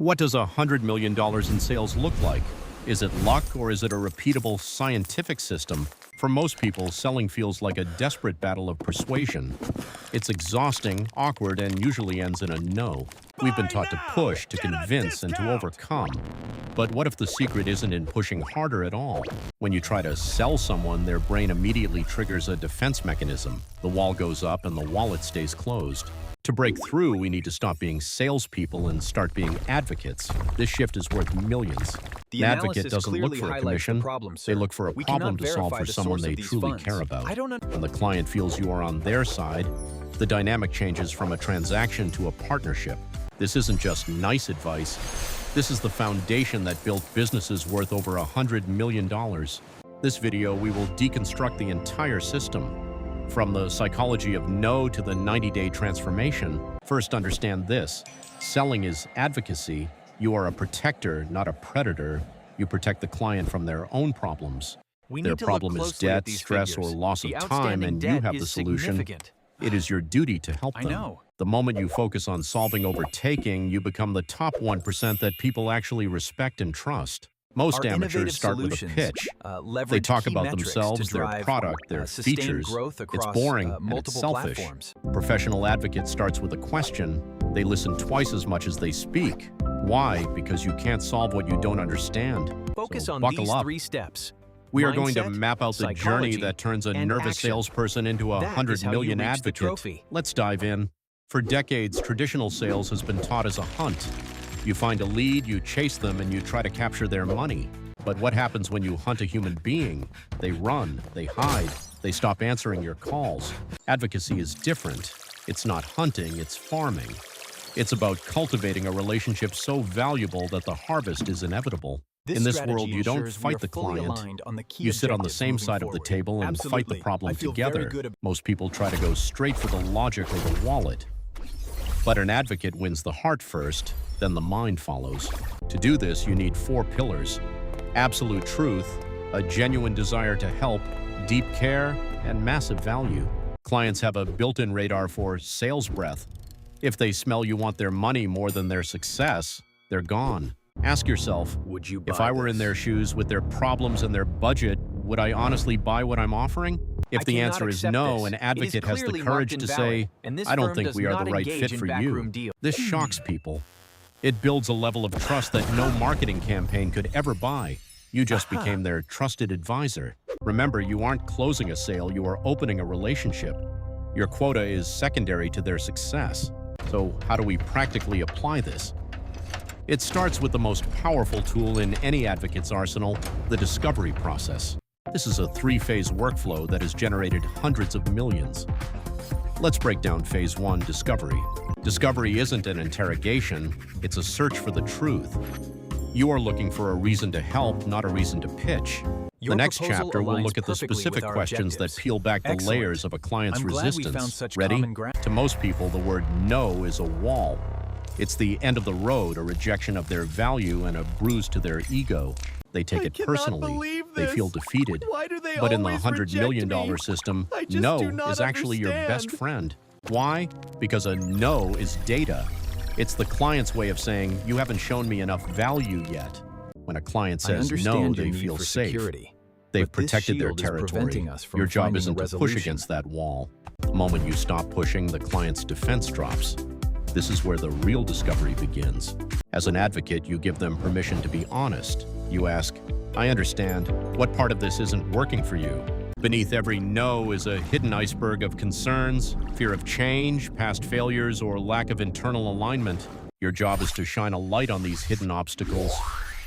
What does $100 million in sales look like? Is it luck or is it a repeatable scientific system? For most people, selling feels like a desperate battle of persuasion. It's exhausting, awkward, and usually ends in a no. We've been taught to push, to convince, and to overcome. But what if the secret isn't in pushing harder at all? When you try to sell someone, their brain immediately triggers a defense mechanism. The wall goes up and the wallet stays closed. To break through, we need to stop being salespeople and start being advocates. This shift is worth millions. An advocate doesn't look for a commission. They look for a problem to solve for someone they truly care about. When the client feels you are on their side, the dynamic changes from a transaction to a partnership. This isn't just nice advice. This is the foundation that built businesses worth over $100 million. This video, we will deconstruct the entire system. From the psychology of no to the 90-day transformation. First, understand this. Selling is advocacy. You are a protector, not a predator. You protect the client from their own problems. Their problem is debt, stress, or loss of time, and you have the solution. It is your duty to help them. The moment you focus on solving overtaking, you become the top 1% that people actually respect and trust. Most amateurs start with a pitch. They talk about themselves, their product, their features. It's boring and it's selfish. Professional advocate starts with a question. They listen twice as much as they speak. Why? Because you can't solve what you don't understand. Focus on buckle these up. 3 steps. We are going to Mindset, map out the journey that turns a nervous action. salesperson into a That is $100 how you million reach the advocate. trophy. Let's dive in. For decades, traditional sales has been taught as a hunt. You find a lead, you chase them, and you try to capture their money. But what happens when you hunt a human being? They run, they hide, they stop answering your calls. Advocacy is different. It's not hunting, it's farming. It's about cultivating a relationship so valuable that the harvest is inevitable. In this world, you don't fight the client. You sit on the same side of the table and fight the problem together. Most people try to go straight for the logic or the wallet. But an advocate wins the heart first, then the mind follows. To do this, you need 4 pillars. Absolute truth, a genuine desire to help, deep care, and massive value. Clients have a built-in radar for sales breath. If they smell you want their money more than their success, they're gone. Ask yourself, Would you buy if I were in their shoes with their problems and their budget, would I honestly buy what I'm offering? If the answer is no, an advocate has the courage to say, I don't think we are the right fit for you. This shocks people. It builds a level of trust that no marketing campaign could ever buy. You just became their trusted advisor. Remember, you aren't closing a sale, you are opening a relationship. Your quota is secondary to their success. So how do we practically apply this? It starts with the most powerful tool in any advocate's arsenal, the discovery process. This is a 3-phase workflow that has generated hundreds of millions. Let's break down phase 1, discovery. Discovery isn't an interrogation, it's a search for the truth. You are looking for a reason to help, not a reason to pitch. The next chapter will look at the specific questions that peel back the layers of a client's resistance. Ready? To most people, the word no is a wall. It's the end of the road, a rejection of their value, and a bruise to their ego. They take it personally. They feel defeated. But in the $100 million system, no is actually your best friend. Why? Because a no is data. It's the client's way of saying, you haven't shown me enough value yet. When a client says no, they feel safe. They've protected their territory. Your job isn't to push against that wall. The moment you stop pushing, the client's defense drops. This is where the real discovery begins. As an advocate, you give them permission to be honest. You ask, I understand. What part of this isn't working for you? Beneath every no is a hidden iceberg of concerns, fear of change, past failures, or lack of internal alignment. Your job is to shine a light on these hidden obstacles.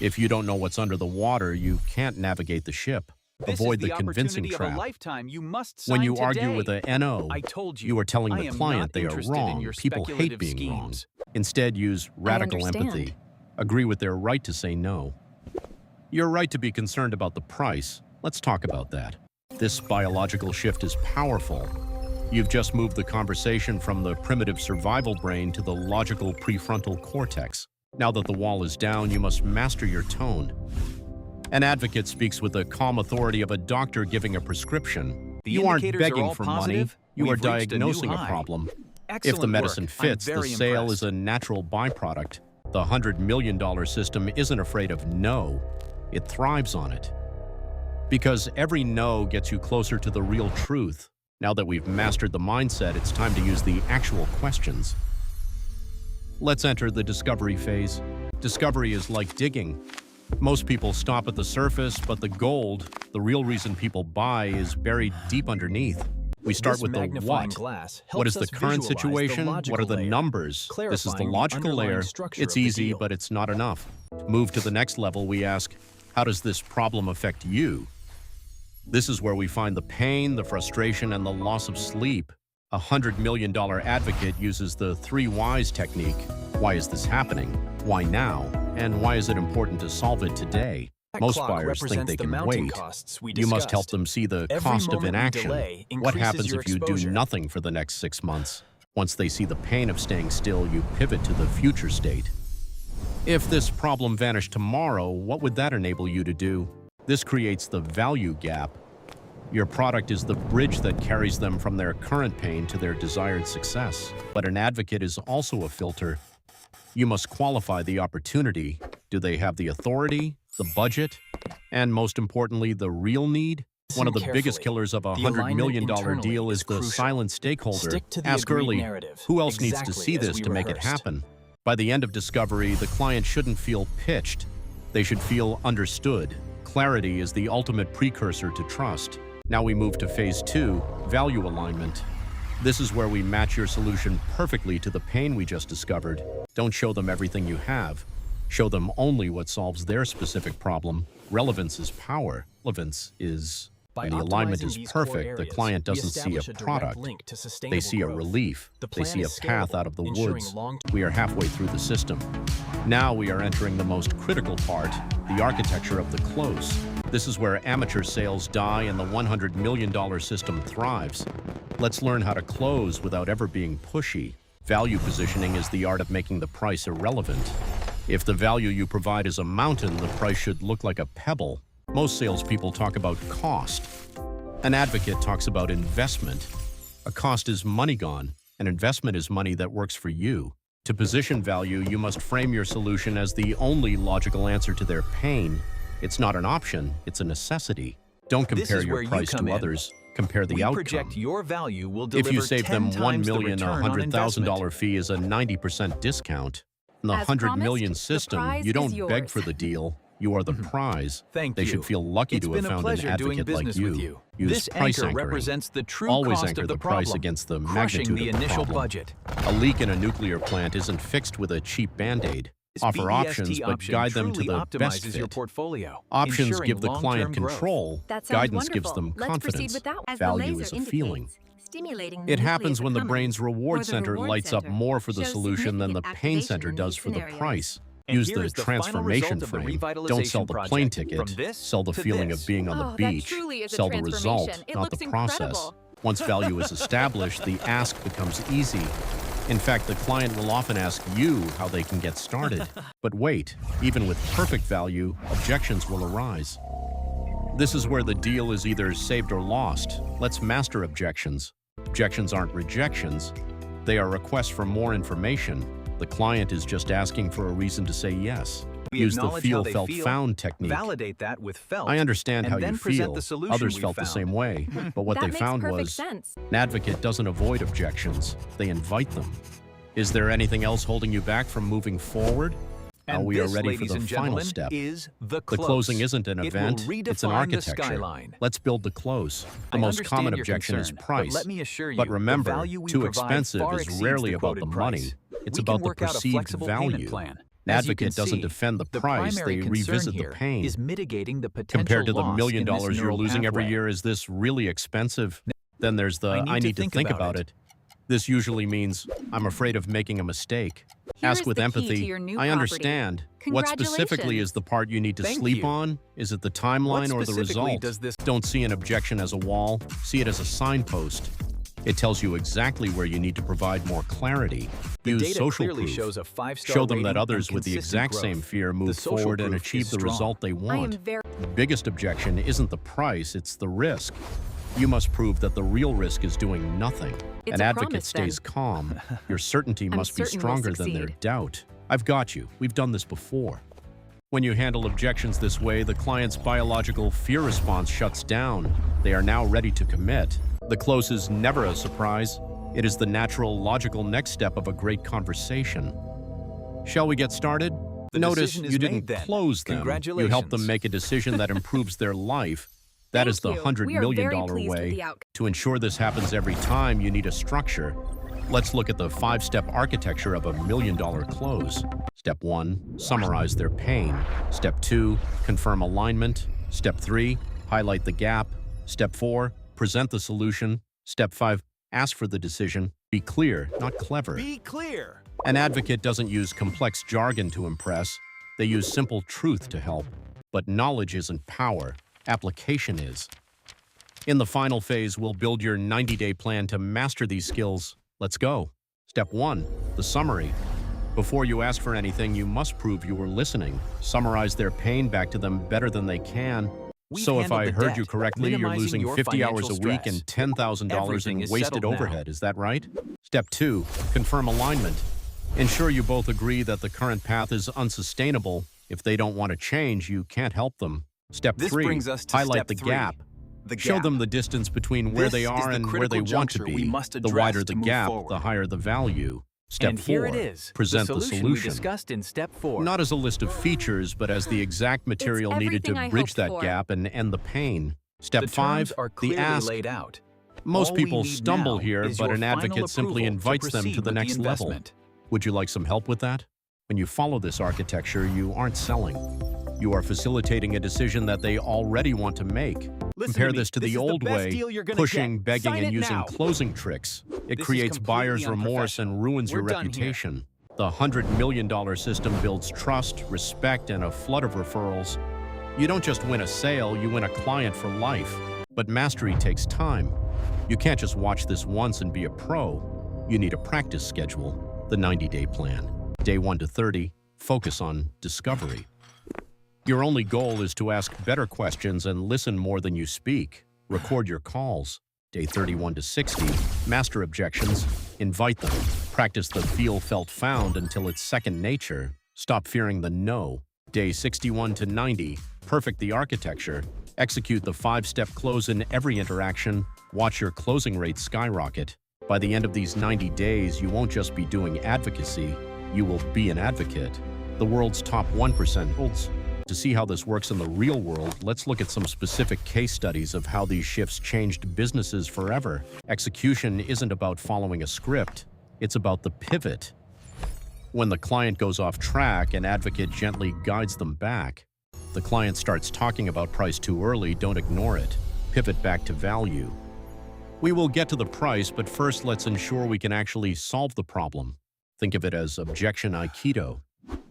If you don't know what's under the water, you can't navigate the ship. Avoid the convincing trap. When you argue with a NO, you are telling the client they are wrong. People hate being wrong. Instead, use radical empathy. Agree with their right to say no. You're right to be concerned about the price. Let's talk about that. This biological shift is powerful. You've just moved the conversation from the primitive survival brain to the logical prefrontal cortex. Now that the wall is down, you must master your tone. An advocate speaks with the calm authority of a doctor giving a prescription. You aren't begging for money, you are diagnosing a problem. If the medicine fits, the sale is a natural byproduct. The $100 million system isn't afraid of no, it thrives on it. Because every no gets you closer to the real truth. Now that we've mastered the mindset, it's time to use the actual questions. Let's enter the discovery phase. Discovery is like digging. Most people stop at the surface, but the gold, the real reason people buy, is buried deep underneath. We start with the what. What is the current situation? What are the numbers? This is the logical layer. It's easy, but it's not enough. To move to the next level, we ask, how does this problem affect you? This is where we find the pain, the frustration, and the loss of sleep. A $100 million advocate uses the 3 whys technique. Why is this happening? Why now? And why is it important to solve it today? Most buyers think they can wait. You must help them see the cost of inaction. What happens if you do nothing for the next 6 months? Once they see the pain of staying still, you pivot to the future state. If this problem vanished tomorrow, what would that enable you to do? This creates the value gap. Your product is the bridge that carries them from their current pain to their desired success. But an advocate is also a filter. You must qualify the opportunity. Do they have the authority, the budget, and most importantly, the real need? One of the biggest killers of a $100 million deal is the silent stakeholder. Ask early, who else needs to see this to make it happen? By the end of discovery, the client shouldn't feel pitched. They should feel understood. Clarity is the ultimate precursor to trust. Now we move to phase 2, value alignment. This is where we match your solution perfectly to the pain we just discovered. Don't show them everything you have. Show them only what solves their specific problem. Relevance is power. Relevance is, when the alignment is perfect, the client doesn't see a product. They see a relief. They see a path out of the woods. We are halfway through the system. Now we are entering the most critical part, the architecture of the close. This is where amateur sales die and the $100 million system thrives. Let's learn how to close without ever being pushy. Value positioning is the art of making the price irrelevant. If the value you provide is a mountain, the price should look like a pebble. Most salespeople talk about cost. An advocate talks about investment. A cost is money gone. An investment is money that works for you. To position value, you must frame your solution as the only logical answer to their pain. It's not an option, it's a necessity. Don't compare your price to others. Compare the outcome. Project your value will deliver if you save them $1 million, a $100,000 fee is a 90% discount. In the $100 million system, you don't beg for the deal. You are the prize. They should feel lucky to have found an advocate like you. Use price anchoring. Represents the true Always cost anchor of the the price problem, against the crushing magnitude the of the initial problem. budget. A leak in a nuclear plant isn't fixed with a cheap Band-Aid. Offer options, but guide them to the best fit. Your portfolio, Options give the client control. Guidance gives them Let's confidence. with that. As Value the is laser a feeling. Stimulating It happens nucleus when the accumbens, brain's reward or the center reward lights up center more for the shows solution than the significant pain activation center in does these for the scenarios. price. And Use here the is the final transformation result of the frame. Don't revitalization sell the plane project. ticket. From this Sell the to feeling this. of being on the Oh, that beach. truly is a Sell the result, transformation. It not the looks process. incredible. Once value is established, the ask becomes easy. In fact, the client will often ask you how they can get started. But wait, even with perfect value, objections will arise. This is where the deal is either saved or lost. Let's master objections. Objections aren't rejections. They are requests for more information. The client is just asking for a reason to say yes. Use the feel, felt, found technique. Validate that with felt. I understand how you feel. The Others felt the same way. But what they found was an advocate doesn't avoid objections. They invite them. Is there anything else holding you back from moving forward? Now we are ready for the final step. The closing isn't an event, it's an architecture. Let's build the close. The most common objection is price. But remember, too expensive is rarely about the money. It's about the perceived value. An advocate doesn't defend the price, they revisit the pain. Compared to the $1 million you're losing every year, is this really expensive? Then there's the I need to think about it. This usually means, I'm afraid of making a mistake. Ask with empathy, I understand. What specifically is the part you need to sleep on? Is it the timeline or the result? Don't see an objection as a wall, see it as a signpost. It tells you exactly where you need to provide more clarity. Use social proof. Show them that others with the exact same fear move forward and achieve the result they want. The biggest objection isn't the price, it's the risk. You must prove that the real risk is doing nothing. An advocate stays calm. Your certainty must be stronger than their doubt. I've got you. We've done this before. When you handle objections this way, the client's biological fear response shuts down. They are now ready to commit. The close is never a surprise. It is the natural, logical next step of a great conversation. Shall we get started? Notice you didn't close them. You helped them make a decision that improves their life. That is the $100 million way. To ensure this happens every time, you need a structure. Let's look at the 5-step architecture of a $1 million close. Step 1, summarize their pain. Step 2, confirm alignment. Step 3, highlight the gap. Step 4, present the solution. Step 5, ask for the decision. Be clear, not clever. Be clear. An advocate doesn't use complex jargon to impress. They use simple truth to help. But knowledge isn't power. Application is. In the final phase, we'll build your 90-day plan to master these skills. Let's go. Step 1, the summary. Before you ask for anything, you must prove you were listening. Summarize their pain back to them better than they can. So if I heard you correctly, you're losing 50 hours a week and $10,000 in wasted overhead. Is that right? Step 2, confirm alignment. Ensure you both agree that the current path is unsustainable. If they don't want to change, you can't help them. Step 3, highlight the gap. Show them the distance between where they are and where they want to be. The wider the gap, the higher the value. Step 4, present the solution. In step 4. Not as a list of features, but as the exact material needed to bridge that gap and end the pain. Step 5, the ask. Laid out. Most people stumble here, but an advocate simply invites them to the next level. Would you like some help with that? When you follow this architecture, you aren't selling. You are facilitating a decision that they already want to make. Compare this to the old way, pushing, begging, and using closing tricks. It creates buyer's remorse and ruins your reputation. The $100 million system builds trust, respect, and a flood of referrals. You don't just win a sale, you win a client for life. But mastery takes time. You can't just watch this once and be a pro. You need a practice schedule, the 90-day plan. Day 1 to 30, focus on discovery. Your only goal is to ask better questions and listen more than you speak. Record your calls. Day 31 to 60, master objections. Invite them. Practice the feel, felt, found until it's second nature. Stop fearing the no. Day 61 to 90, perfect the architecture. Execute the 5-step close in every interaction. Watch your closing rate skyrocket. By the end of these 90 days, you won't just be doing advocacy. You will be an advocate. The world's top 1% holds. To see how this works in the real world, let's look at some specific case studies of how these shifts changed businesses forever. Execution isn't about following a script. It's about the pivot. When the client goes off track, an advocate gently guides them back. The client starts talking about price too early, don't ignore it. Pivot back to value. We will get to the price, but first let's ensure we can actually solve the problem. Think of it as objection Aikido.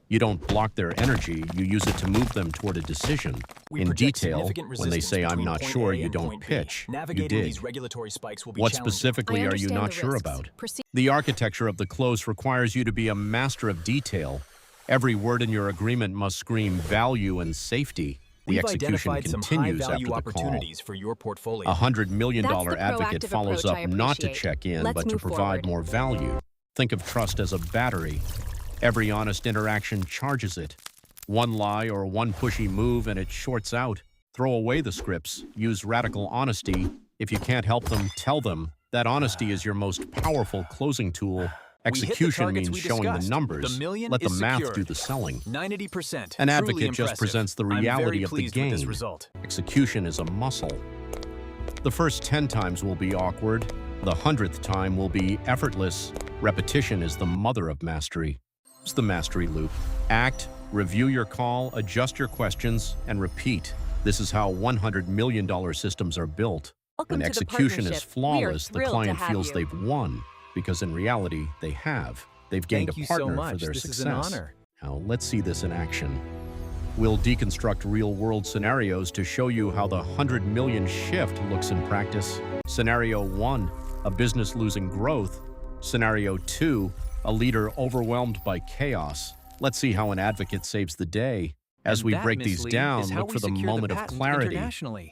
You don't block their energy, you use it to move them toward a decision. In detail, when they say, I'm not sure, you don't pitch, you dig. What specifically are you not sure about? The architecture of the close requires you to be a master of detail. Every word in your agreement must scream value and safety. The execution continues after the call. A $100 million advocate follows up not to check in, but to provide more value. Think of trust as a battery. Every honest interaction charges it. One lie or one pushy move and it shorts out. Throw away the scripts. Use radical honesty. If you can't help them, tell them. That honesty is your most powerful closing tool. Execution means showing the numbers. Let the math do the selling. 90%. An advocate just presents the reality of the game. Execution is a muscle. The first 10 times will be awkward. The 100th time will be effortless. Repetition is the mother of mastery. Use the mastery loop. Act, review your call, adjust your questions, and repeat. This is how $100 million systems are built. When execution is flawless, the client feels they've won, because in reality, they have. They've gained a partner for their success. Now, let's see this in action. We'll deconstruct real-world scenarios to show you how the 100 million shift looks in practice. Scenario 1, a business losing growth. Scenario 2, a leader overwhelmed by chaos. Let's see how an advocate saves the day. As we break these down, look for the moment of clarity.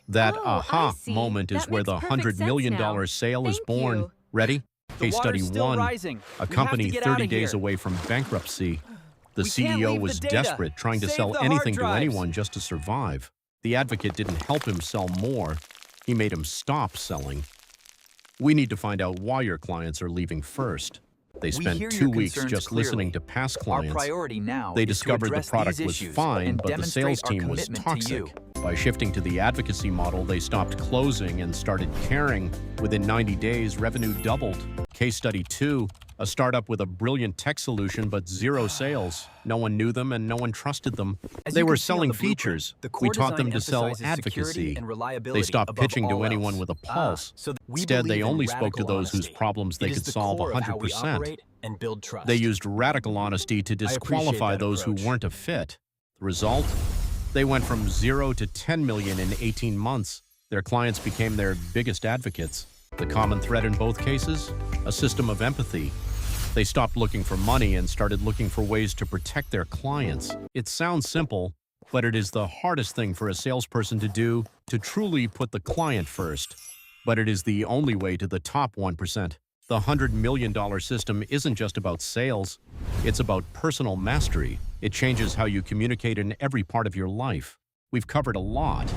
That aha moment is where the $100 million sale is born. Ready? Case study 1, a company 30 days away from bankruptcy. The We can't CEO leave was the data. desperate, trying to Save sell the hard anything to drives. anyone just to survive. The advocate didn't help him sell more. He made him stop selling. We need to find out why your clients are leaving first. They We spent hear 2 your weeks concerns just clearly. listening to past Our clients. priority now They is to discovered the address product these was issues fine, and but the demonstrate sales our team was commitment to you. toxic. By shifting to the advocacy model, they stopped closing and started caring. Within 90 days, revenue doubled. Case study 2, a startup with a brilliant tech solution but zero sales. No one knew them and no one trusted them. As They you were can see on selling the blueprint, features. the We core taught them design to sell emphasizes security advocacy. and reliability They stopped above pitching to all anyone else. with a pulse. So we Instead, they believe in only spoke to radical those whose honesty. problems they It is could the solve core of how we 100%. operate and build trust. They used radical honesty to disqualify that those who approach. weren't a fit. The result? They went from 0 to 10 million in 18 months. Their clients became their biggest advocates. The common thread in both cases? A system of empathy. They stopped looking for money and started looking for ways to protect their clients. It sounds simple, but it is the hardest thing for a salesperson to do, to truly put the client first. But it is the only way to the top 1%. The $100 million system isn't just about sales. It's about personal mastery. It changes how you communicate in every part of your life. We've covered a lot.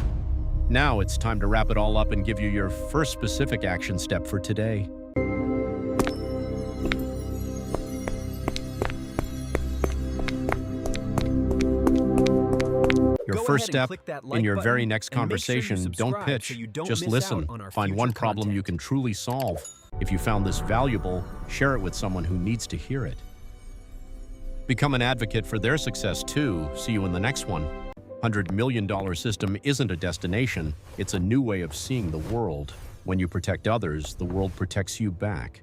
Now it's time to wrap it all up and give you your first specific action step for today. Your Go first ahead and step click that in like your button very next and make sure you conversation, don't subscribe pitch, so you don't just miss listen. out on our Find one future problem you content. can truly solve. If you found this valuable, share it with someone who needs to hear it. Become an advocate for their success too. See you in the next one. $100 million system isn't a destination, it's a new way of seeing the world. When you protect others, the world protects you back.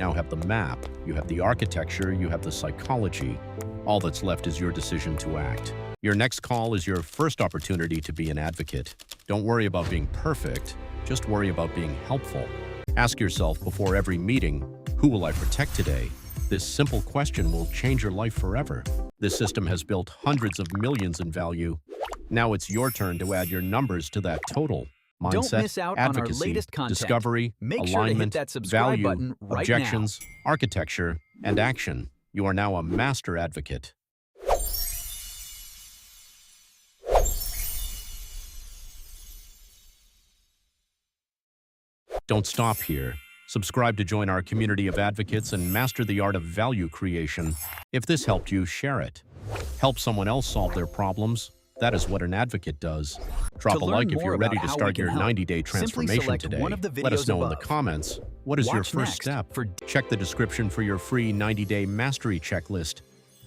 Now have the map, you have the architecture, you have the psychology. All that's left is your decision to act. Your next call is your first opportunity to be an advocate. Don't worry about being perfect, just worry about being helpful. Ask yourself before every meeting, who will I protect today? This simple question will change your life forever. This system has built hundreds of millions in value. Now it's your turn to add your numbers to that total. Mindset, Don't miss out on our advocacy, latest content. discovery, Make sure to hit alignment, that subscribe value, button right objections, architecture, and action. You are now a master advocate. Don't stop here. Subscribe to join our community of advocates and master the art of value creation. If this helped you, share it. Help someone else solve their problems. That is what an advocate does. Drop To a learn like if more you're ready about to how start we your can help, 90-day simply transformation select today. one of the Let us videos know in the above. comments, what is your Watch first next step? for- Check the description for your free 90-day mastery checklist.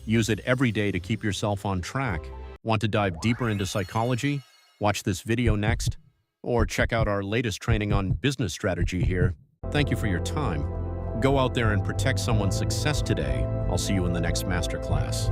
Use it every day to keep yourself on track. Want to dive deeper into psychology? Watch this video next. Or check out our latest training on business strategy here. Thank you for your time. Go out there and protect someone's success today. I'll see you in the next masterclass.